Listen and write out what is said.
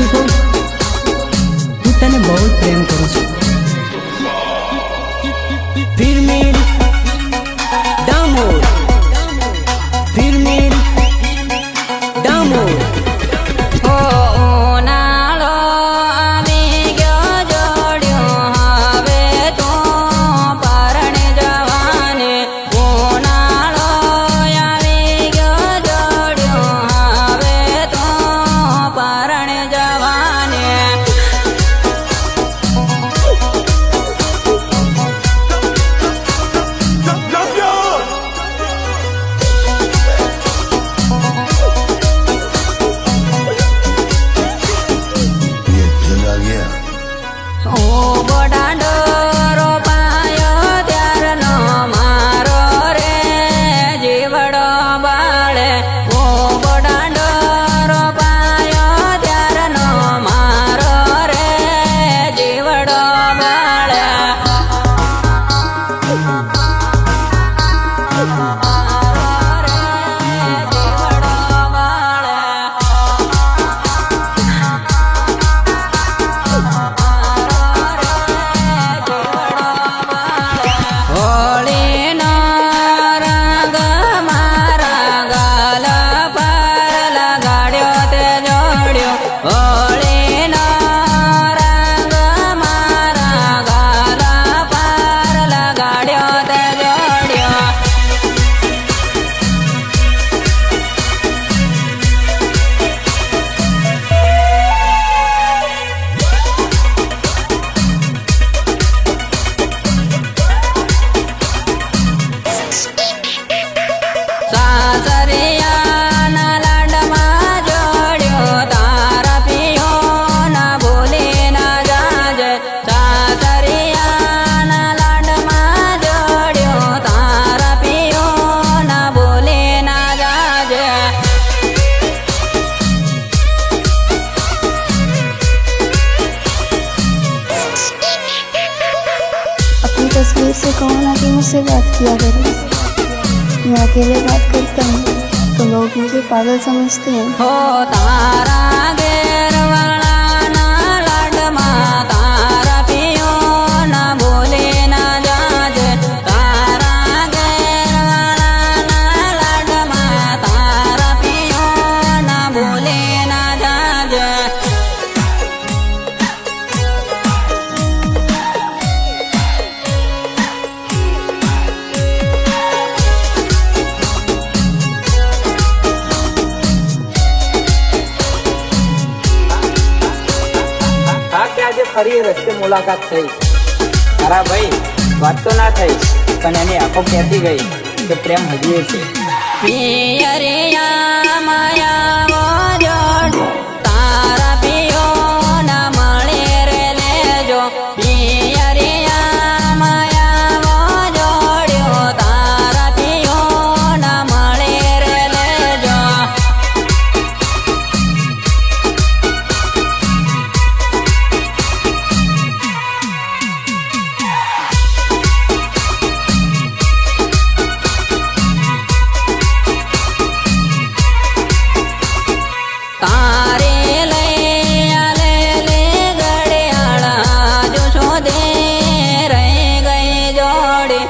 સાચું કહું, હું તને બહુ જ પ્રેમ કરું છું. फिर मेरी दामोर, फिर मेरी दामोर. तस्वीर से कहो ना कि मुझसे बात किया करें. मैं अकेले बात करता हूँ तो लोग मुझे पागल समझते हैं. हो तारा घेर वाला ना लाडमा तारा पियो ना बोले ना जाजे. तारा घेर वाला ना लाडमा तारा पियो ना बोले ना जाजे. આજે ફરી રસ્તે મુલાકાત થઈ. મારા ભાઈ વાત તો ના થઈ પણ એની આંખો કહેતી ગઈ કે પ્રેમ હજીએ છે. પિયરિયા માયા જોડ તારા પિયો ના મળે રે લેજો. પિયરિયા માયા જોડ્યો તારા પિયો ના મળે રે લેજો. તારે લઈ આલે લે ઘડિયાળ જો શોધે રહી ગઈ જોડી.